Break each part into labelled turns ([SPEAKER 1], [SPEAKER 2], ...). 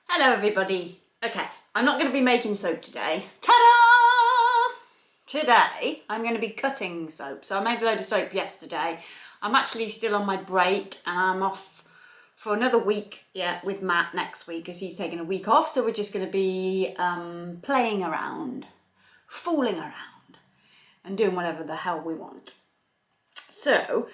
[SPEAKER 1] Hello everybody. Okay, I'm not going to be making soap today. Ta-da! Today I'm going to be cutting soap. So I made a load of soap yesterday. I'm actually still on my break and I'm off for another week with Matt next week as he's taking a week off. So we're just going to be playing around, fooling around and doing whatever the hell we want. So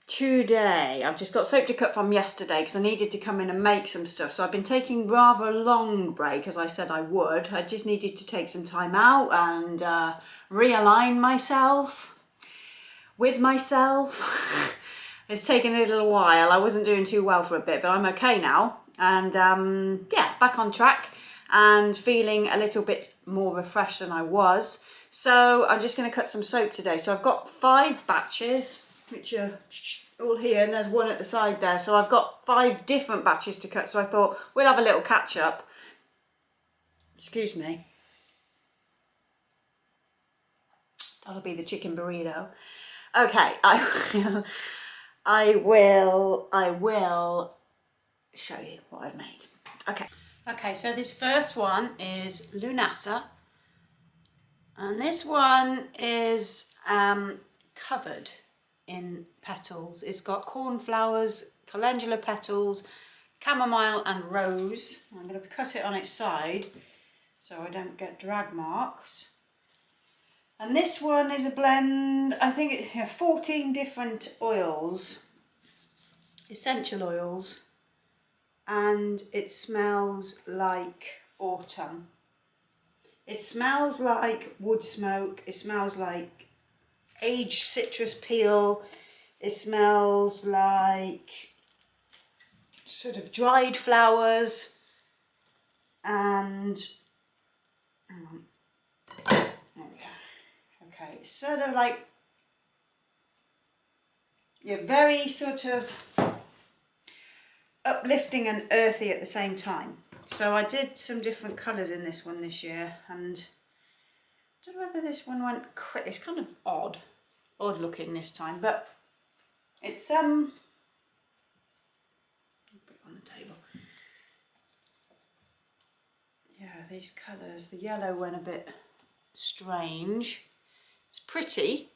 [SPEAKER 1] today I've just got soap to cut from yesterday because I needed to come in and make some stuff. So I've been taking rather a long break as I said I would. I just needed to take some time out and realign myself with myself. It's taken a little while. I wasn't doing too well for a bit, but I'm okay now. And yeah, back on track and feeling a little bit more refreshed than I was. So I'm just going to cut some soap today. So I've got 5 batches, which are all here, and there's one at the side there. So I've got 5 different batches to cut. So I thought we'll have a little catch up. Excuse me. That'll be the chicken burrito. Okay, I will show you what I've made. Okay, so this first one is Lunasa. And this one is covered in petals. It's got cornflowers, calendula petals, chamomile and rose. I'm going to cut it on its side so I don't get drag marks. And this one is a blend, I think it's 14 different oils, essential oils, and it smells like autumn. It smells like wood smoke, it smells like aged citrus peel, it smells like sort of dried flowers and, hang on, there we go. Okay, it's sort of like, yeah, very sort of uplifting and earthy at the same time. So I did some different colours in this one this year, and I don't know whether this one went quick. It's kind of odd looking this time, but it's I'll put it on the table. Yeah, these colours, the yellow went a bit strange. It's pretty.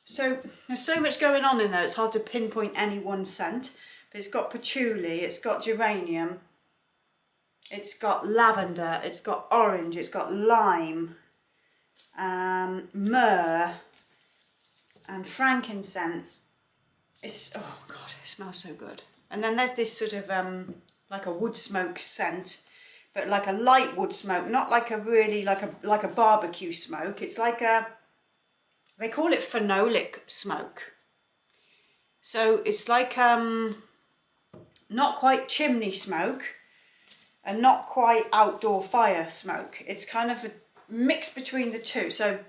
[SPEAKER 1] So there's so much going on in there, it's hard to pinpoint any one scent. But it's got patchouli, it's got geranium, it's got lavender, it's got orange, it's got lime, myrrh and frankincense. It's, oh god, it smells so good. And then there's this sort of like a wood smoke scent, but like a light wood smoke, not like a really like a barbecue smoke. It's like a, they call it phenolic smoke. So it's like not quite chimney smoke and not quite outdoor fire smoke. It's kind of a mix between the two. So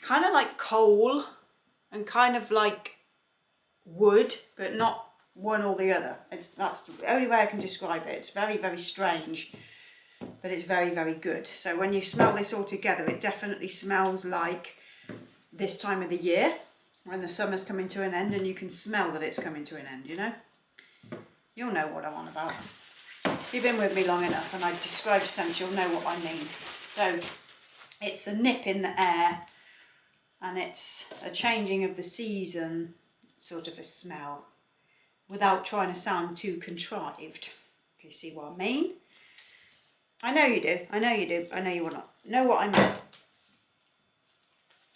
[SPEAKER 1] kind of like coal and kind of like wood, but not one or the other. That's the only way I can describe it. It's very, very strange, but it's very, very good. So when you smell this all together, it definitely smells like this time of the year when the summer's coming to an end and you can smell that it's coming to an end, you know? You'll know what I'm on about. If you've been with me long enough and I've described scent, you'll know what I mean. So it's a nip in the air and it's a changing of the season sort of a smell without trying to sound too contrived, if you see what I mean. I know you do, I know you do, I know you will not know what I mean.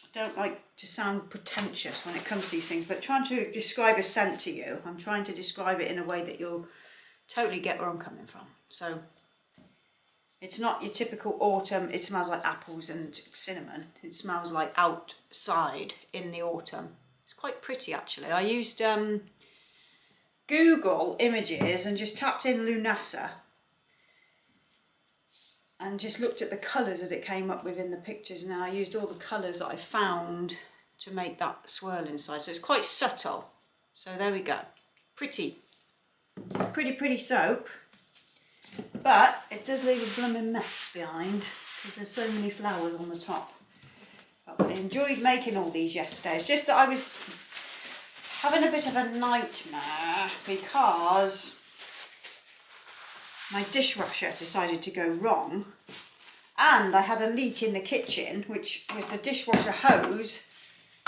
[SPEAKER 1] I don't like to sound pretentious when it comes to these things, but trying to describe a scent to you, I'm trying to describe it in a way that you'll totally get where I'm coming from. So it's not your typical autumn, it smells like apples and cinnamon. It smells like outside in the autumn. It's quite pretty actually. I used Google images and just tapped in Lunasa and just looked at the colours that it came up with in the pictures, and then I used all the colours that I found to make that swirl inside. So it's quite subtle. So there we go. Pretty soap, but it does leave a blooming mess behind because there's so many flowers on the top. But I enjoyed making all these yesterday. It's just that I was having a bit of a nightmare because my dishwasher decided to go wrong, and I had a leak in the kitchen, which was the dishwasher hose.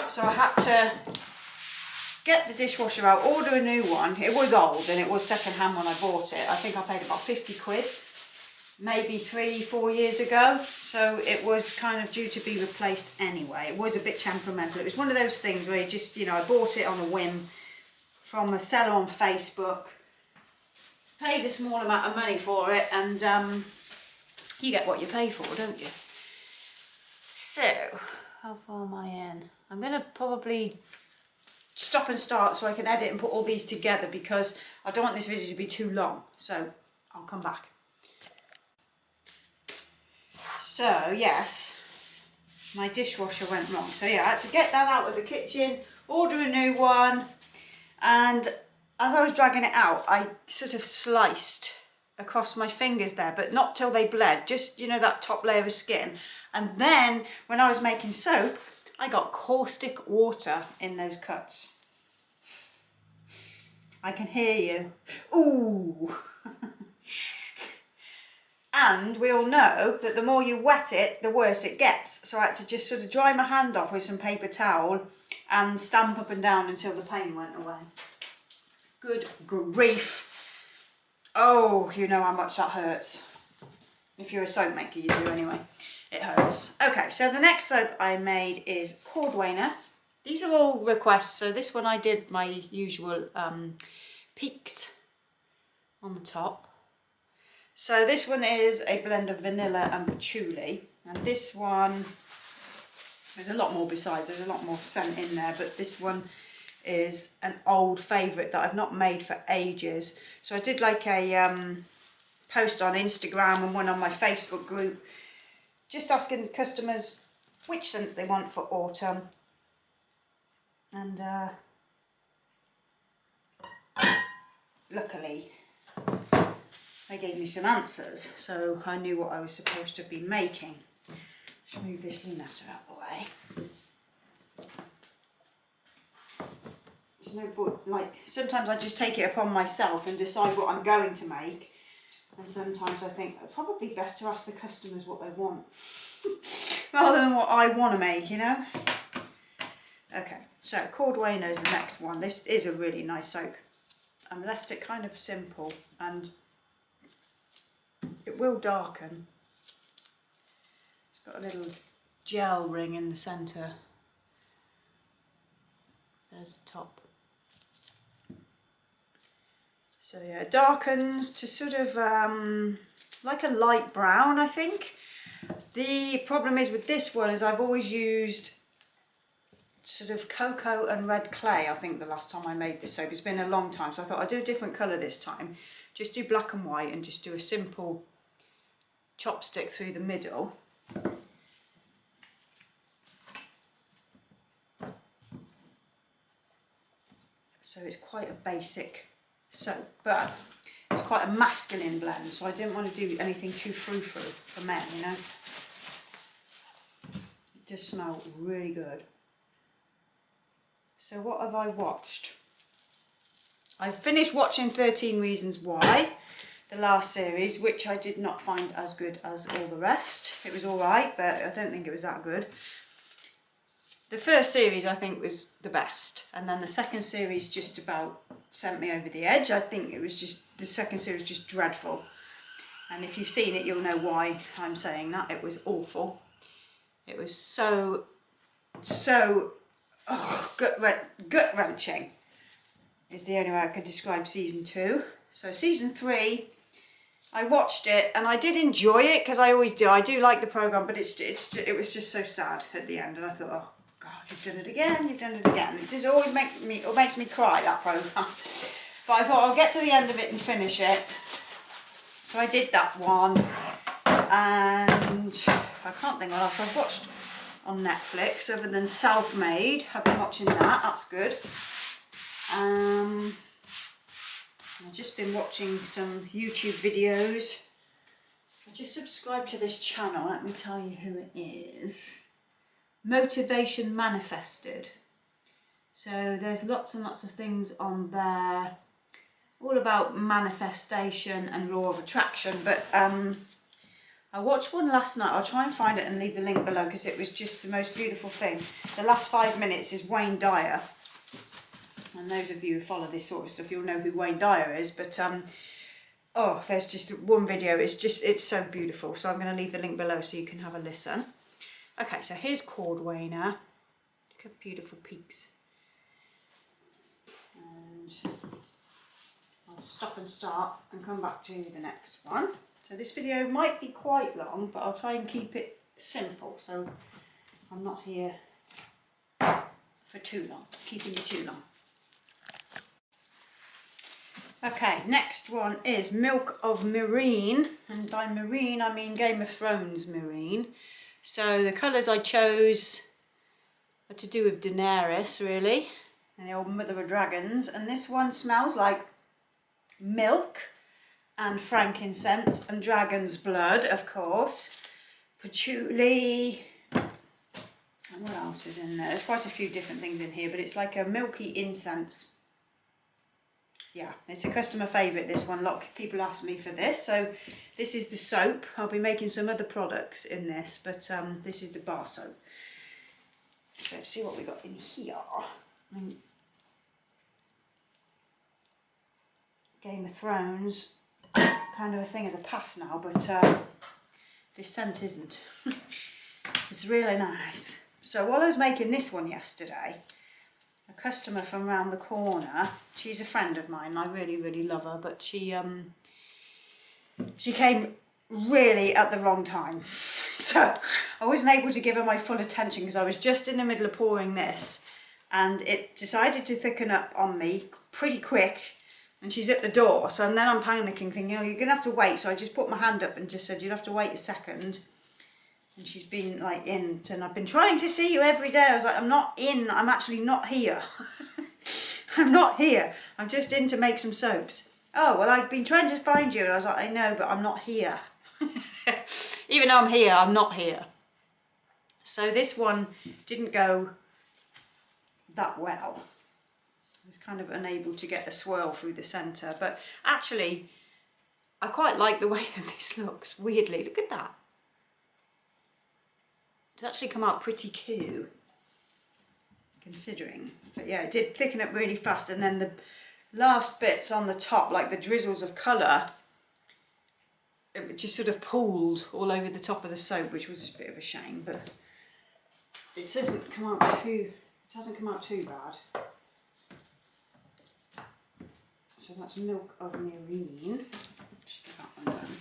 [SPEAKER 1] So I had to get the dishwasher out, order a new one. It was old and it was second hand when I bought it. I think I paid about 50 quid, maybe 3-4 years ago. So it was kind of due to be replaced anyway. It was a bit temperamental. It was one of those things where you just, you know, I bought it on a whim from a seller on Facebook, paid a small amount of money for it, and you get what you pay for, don't you? So, how far am I in? I'm going to probably stop and start so I can edit and put all these together, because I don't want this video to be too long. So, I'll come back. So, yes, my dishwasher went wrong. So yeah, I had to get that out of the kitchen, order a new one, and as I was dragging it out, I sort of sliced across my fingers there, but not till they bled, just, you know, that top layer of skin. And then when I was making soap, I got caustic water in those cuts. I can hear you. Ooh. And we all know that the more you wet it, the worse it gets. So I had to just sort of dry my hand off with some paper towel and stamp up and down until the pain went away. Good grief. Oh, you know how much that hurts. If you're a soap maker, you do anyway. It hurts. Okay, so the next soap I made is Cordwainer. These are all requests. So this one I did my usual peaks on the top. So this one is a blend of vanilla and patchouli, and this one, there's a lot more besides, there's a lot more scent in there, but this one is an old favourite that I've not made for ages. So I did like a post on Instagram and one on my Facebook group, just asking customers which scents they want for autumn, and luckily they gave me some answers, so I knew what I was supposed to be making. Let's move this lunetta out of the way. There's no point, like, sometimes I just take it upon myself and decide what I'm going to make, and sometimes I think it's probably best to ask the customers what they want rather than what I want to make, you know. Okay, so Cordwainer is the next one. This is a really nice soap. I left it kind of simple, and it will darken. It's got a little gel ring in the centre. There's the top. So yeah, it darkens to sort of like a light brown, I think. The problem is with this one is I've always used sort of cocoa and red clay. I think the last time I made this soap, it's been a long time, so I thought I'd do a different colour this time. Just do black and white and just do a simple chopstick through the middle. So it's quite a basic soap, but it's quite a masculine blend, so I didn't want to do anything too frou-frou for men, you know. It does smell really good. So what have I watched? I finished watching 13 Reasons Why, the last series, which I did not find as good as all the rest. It was alright, but I don't think it was that good. The first series I think was the best, and then the second series just about sent me over the edge. I think it was just, the second series was just dreadful. And if you've seen it, you'll know why I'm saying that. It was awful. It was so gut-wrenching is the only way I could describe season 2. So season 3, I watched it and I did enjoy it, because I always do. I do like the programme, but it was just so sad at the end, and I thought, oh God, you've done it again, you've done it again. It just always makes me cry, that programme. But I thought I'll get to the end of it and finish it. So I did that one, and I can't think what else I've watched on Netflix other than Self-Made. I've been watching that, that's good. I've just been watching some YouTube videos. I just subscribed to this channel, let me tell you who it is. Motivation Manifested. So there's lots and lots of things on there, all about manifestation and law of attraction. But I watched one last night. I'll try and find it and leave the link below because it was just the most beautiful thing. The last 5 minutes is Wayne Dyer. And those of you who follow this sort of stuff, you'll know who Wayne Dyer is. But oh, there's just one video. It's so beautiful. So I'm going to leave the link below so you can have a listen. Okay, so here's Cordwainer. Look at beautiful peaks. And I'll stop and start and come back to the next one. So this video might be quite long, but I'll try and keep it simple. So I'm not here for too long, keeping you too long. Okay, next one is Milk of Marine, and by marine I mean Game of Thrones marine. So the colours I chose are to do with Daenerys, really, and the old mother of dragons, and this one smells like milk and frankincense and dragon's blood, of course, patchouli, and what else is in there? There's quite a few different things in here, but it's like a milky incense. Yeah, it's a customer favourite, this one. A lot of people ask me for this. So this is the soap. I'll be making some other products in this, but this is the bar soap. So let's see what we got in here. Game of Thrones, kind of a thing of the past now, but this scent isn't. It's really nice. So while I was making this one yesterday, a customer from around the corner, she's a friend of mine, I really, really love her, but she came really at the wrong time. So I wasn't able to give her my full attention because I was just in the middle of pouring this and it decided to thicken up on me pretty quick and she's at the door. So then I'm panicking, thinking, oh, you're going to have to wait. So I just put my hand up and just said, you'll have to wait a second. And she's been like in, and I've been trying to see you every day. I was like, I'm not in, I'm actually not here. I'm not here. I'm just in to make some soaps. Oh, well, I've been trying to find you. And I was like, I know, but I'm not here. Even though I'm here, I'm not here. So this one didn't go that well. I was kind of unable to get a swirl through the centre. But actually, I quite like the way that this looks, weirdly. Look at that. It's actually come out pretty cute, considering. But yeah, it did thicken up really fast, and then the last bits on the top, like the drizzles of colour, it just sort of pooled all over the top of the soap, which was a bit of a shame, but it hasn't come out too bad. So that's Milk of Marine. Let's get that one done.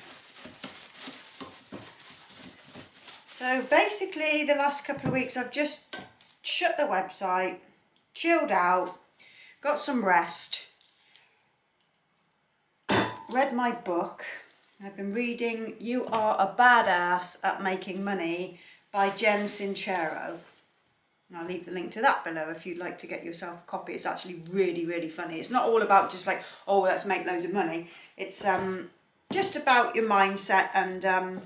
[SPEAKER 1] So basically the last couple of weeks I've just shut the website, chilled out, got some rest, read my book. I've been reading You Are a Badass at Making Money by Jen Sincero. And I'll leave the link to that below if you'd like to get yourself a copy. It's actually really, really funny. It's not all about just like, oh, let's make loads of money. It's just about your mindset and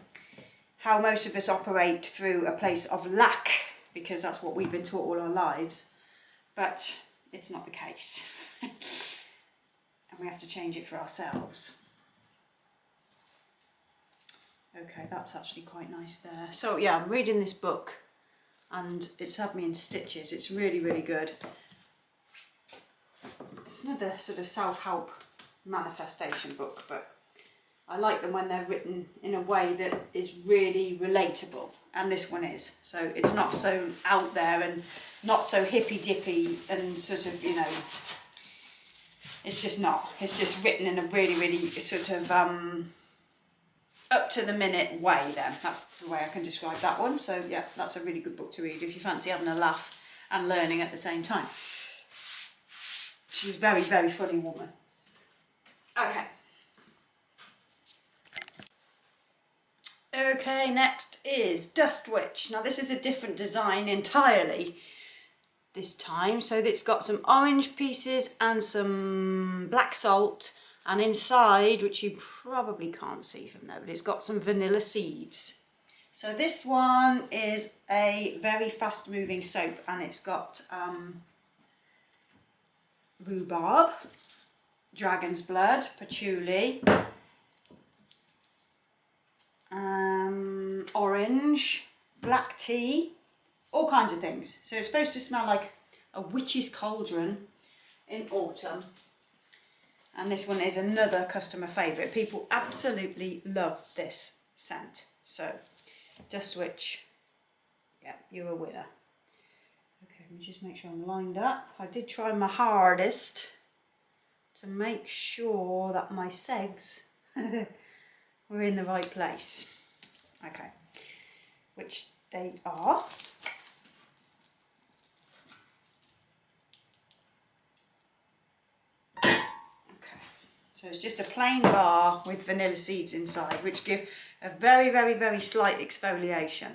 [SPEAKER 1] how most of us operate through a place of lack, because that's what we've been taught all our lives, but it's not the case. And we have to change it for ourselves. Okay, that's actually quite nice there. So yeah, I'm reading this book and it's had me in stitches. It's really, really good. It's another sort of self-help manifestation book, but I like them when they're written in a way that is really relatable, and this one is. So it's not so out there and not so hippy-dippy and sort of, you know, it's just not. It's just written in a really, really sort of up-to-the-minute way then. That's the way I can describe that one. So yeah, that's a really good book to read if you fancy having a laugh and learning at the same time. She's a very, very funny woman. Okay. Okay, next is Dust Witch. Now this is a different design entirely this time. So it's got some orange pieces and some black salt, and inside, which you probably can't see from there, but it's got some vanilla seeds. So this one is a very fast moving soap, and it's got rhubarb, dragon's blood, patchouli, orange, black tea, all kinds of things. So it's supposed to smell like a witch's cauldron in autumn. And this one is another customer favourite. People absolutely love this scent. So, Dust Witch, yeah, you're a winner. Okay, let me just make sure I'm lined up. I did try my hardest to make sure that my segs were in the right place. Okay, which they are. So it's just a plain bar with vanilla seeds inside, which give a very, very, very slight exfoliation.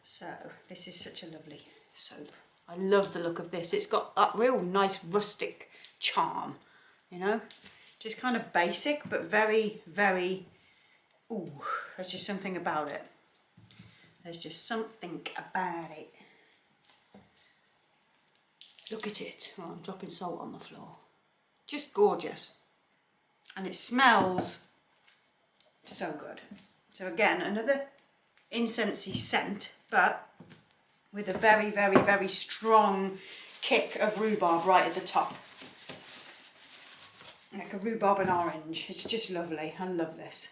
[SPEAKER 1] So this is such a lovely soap. I love the look of this. It's got that real nice rustic charm, you know, just kind of basic, but very, very, ooh, there's just something about it. There's just something about it. Look at it. Oh, I'm dropping salt on the floor. Just gorgeous, and it smells so good. So again, another incensey scent, but with a very, very, very strong kick of rhubarb right at the top, like a rhubarb and orange. It's just lovely. I love this.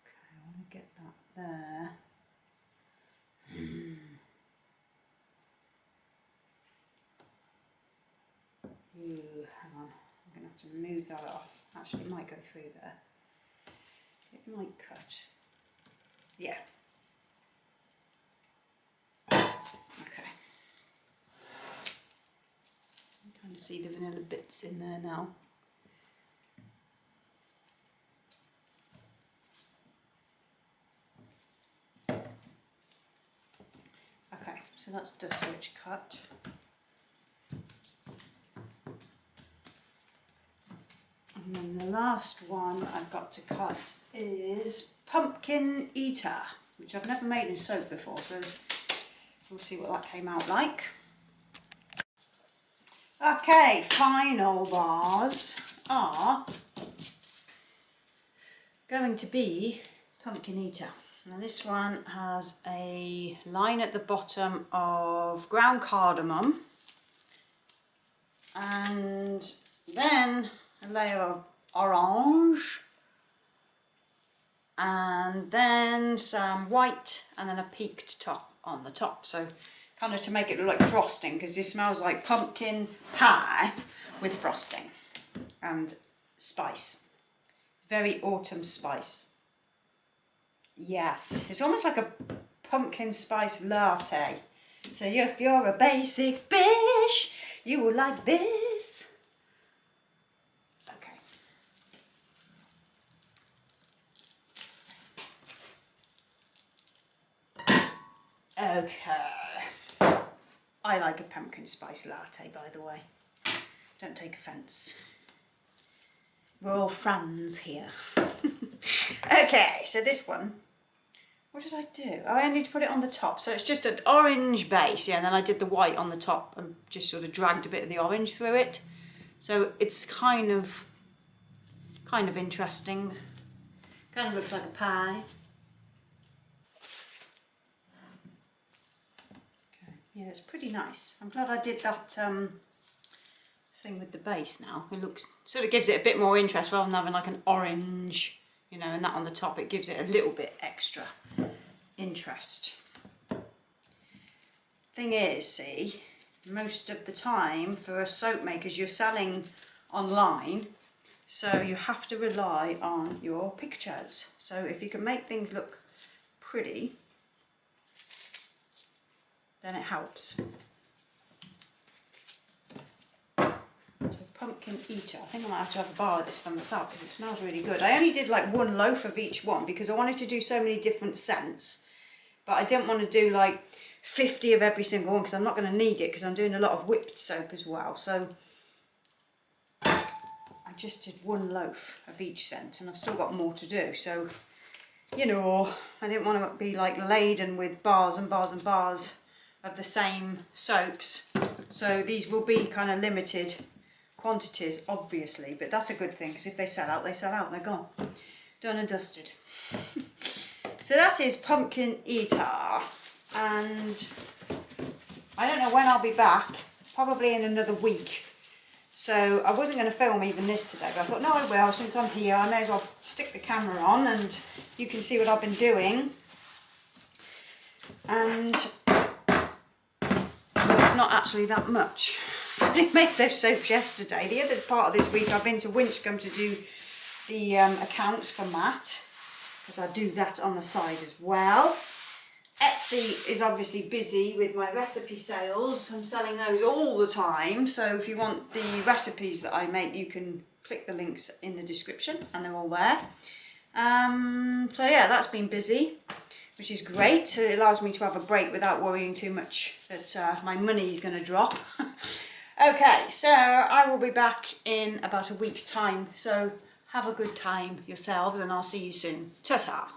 [SPEAKER 1] Okay, I want to get that there. Ooh, hang on, I'm going to have to move that off. Actually, it might go through there. It might cut. Yeah. Okay. You can kind of see the vanilla bits in there now. Okay, so that's Dust Witch cut. And then the last one I've got to cut is Pumpkin Eater, which I've never made in soap before, so we'll see what that came out like. Okay, final bars are going to be Pumpkin Eater. Now this one has a line at the bottom of ground cardamom, and then a layer of orange, and then some white, and then a peaked top on the top. So kind of to make it look like frosting, because this smells like pumpkin pie with frosting and spice. Very autumn spice. Yes, it's almost like a pumpkin spice latte. So if you're a basic bitch, you will like this. Okay, I like a pumpkin spice latte, by the way. Don't take offence. We're all friends here. Okay, so this one, what did I do? Oh, I need to put it on the top. So it's just an orange base, yeah, and then I did the white on the top and just sort of dragged a bit of the orange through it. So it's kind of interesting. Kind of looks like a pie. Yeah, it's pretty nice. I'm glad I did that thing with the base now. It looks, sort of gives it a bit more interest rather than having like an orange, you know, and that on the top. It gives it a little bit extra interest. Thing is, see, most of the time for a soap makers you're selling online, so you have to rely on your pictures. So if you can make things look pretty, then it helps. So Pumpkin Eater. I think I might have to have a bar of this for myself because it smells really good. I only did like one loaf of each one because I wanted to do so many different scents, but I didn't want to do like 50 of every single one because I'm not going to need it because I'm doing a lot of whipped soap as well. So I just did one loaf of each scent and I've still got more to do. So, you know, I didn't want to be like laden with bars and bars and bars of the same soaps. So these will be kind of limited quantities, obviously, but that's a good thing, because if they sell out, they're gone. Done and dusted. So that is Pumpkin Eater, and I don't know when I'll be back, probably in another week. So I wasn't going to film even this today, but I thought, no, I will. Since I'm here, I may as well stick the camera on and you can see what I've been doing. And it's not actually that much. I made those soaps yesterday. The other part of this week, I've been to Winchcombe to do the accounts for Matt, because I do that on the side as well. Etsy is obviously busy with my recipe sales. I'm selling those all the time, so if you want the recipes that I make, you can click the links in the description and they're all there. So yeah, that's been busy, which is great. So it allows me to have a break without worrying too much that my money is going to drop. Okay, so I will be back in about a week's time, so have a good time yourselves and I'll see you soon. Ta-ta!